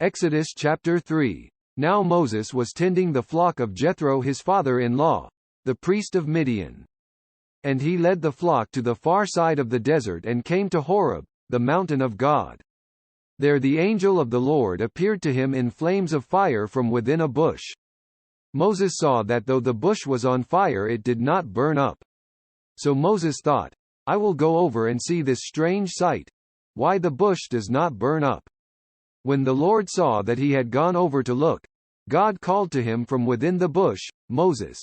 Exodus chapter 3. Now Moses was tending the flock of Jethro his father-in-law, the priest of Midian. And he led the flock to the far side of the desert and came to Horeb, the mountain of God. There the angel of the Lord appeared to him in flames of fire from within a bush. Moses saw that though the bush was on fire it did not burn up. So Moses thought, I will go over and see this strange sight, why the bush does not burn up. When the Lord saw that he had gone over to look, God called to him from within the bush, Moses.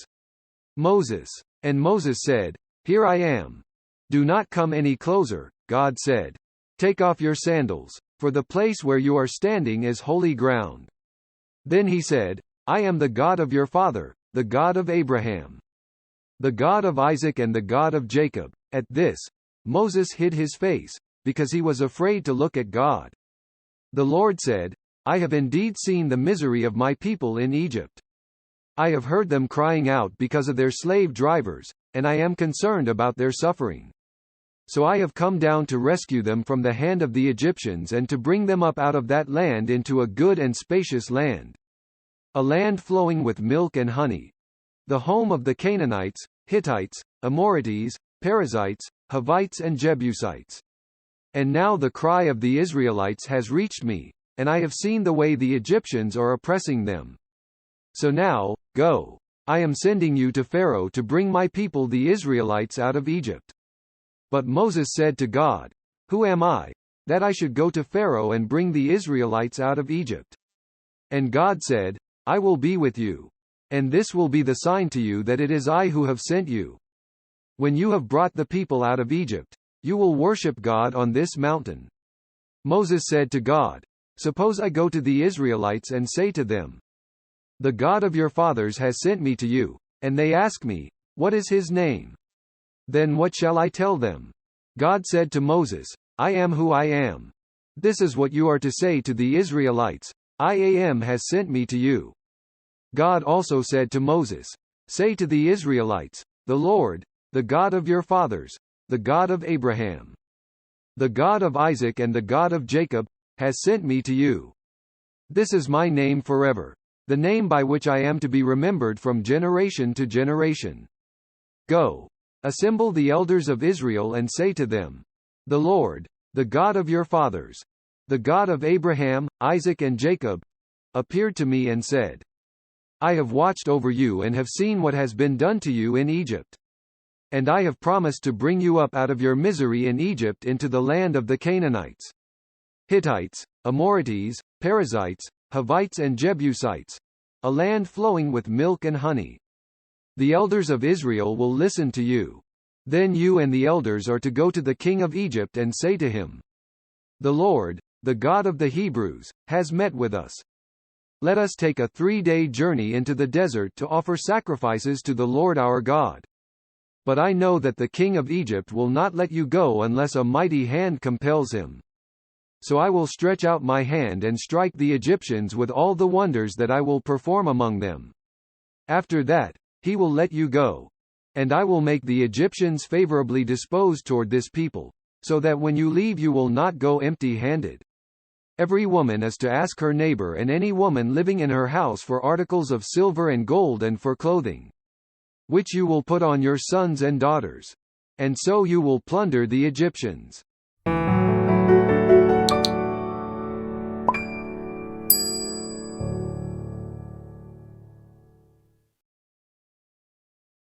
Moses. And Moses said, Here I am. Do not come any closer, God said. Take off your sandals, for the place where you are standing is holy ground. Then he said, I am the God of your father, the God of Abraham, the God of Isaac and the God of Jacob. At this, Moses hid his face, because he was afraid to look at God. The Lord said, I have indeed seen the misery of my people in Egypt. I have heard them crying out because of their slave drivers, and I am concerned about their suffering. So I have come down to rescue them from the hand of the Egyptians and to bring them up out of that land into a good and spacious land, a land flowing with milk and honey, the home of the Canaanites, Hittites, Amorites, Perizzites, Hivites and Jebusites. And now the cry of the Israelites has reached me, and I have seen the way the Egyptians are oppressing them. So now, go. I am sending you to Pharaoh to bring my people the Israelites out of Egypt. But Moses said to God, Who am I, that I should go to Pharaoh and bring the Israelites out of Egypt? And God said, I will be with you. And this will be the sign to you that it is I who have sent you. When you have brought the people out of Egypt, you will worship God on this mountain. Moses said to God, Suppose I go to the Israelites and say to them, The God of your fathers has sent me to you, and they ask me, What is his name? Then what shall I tell them? God said to Moses, I am who I am. This is what you are to say to the Israelites, I am has sent me to you. God also said to Moses, Say to the Israelites, The Lord, the God of your fathers, the God of Abraham, the God of Isaac and the God of Jacob, has sent me to you. This is my name forever, the name by which I am to be remembered from generation to generation. Go. Assemble the elders of Israel and say to them, The Lord, the God of your fathers, the God of Abraham, Isaac and Jacob, appeared to me and said, I have watched over you and have seen what has been done to you in Egypt. And I have promised to bring you up out of your misery in Egypt into the land of the Canaanites, Hittites, Amorites, Perizzites, Hivites and Jebusites, a land flowing with milk and honey. The elders of Israel will listen to you. Then you and the elders are to go to the king of Egypt and say to him, The Lord, the God of the Hebrews, has met with us. Let us take a 3-day journey into the desert to offer sacrifices to the Lord our God. But I know that the king of Egypt will not let you go unless a mighty hand compels him. So I will stretch out my hand and strike the Egyptians with all the wonders that I will perform among them. After that, he will let you go. And I will make the Egyptians favorably disposed toward this people, so that when you leave you will not go empty-handed. Every woman is to ask her neighbor and any woman living in her house for articles of silver and gold and for clothing, which you will put on your sons and daughters. And so you will plunder the Egyptians.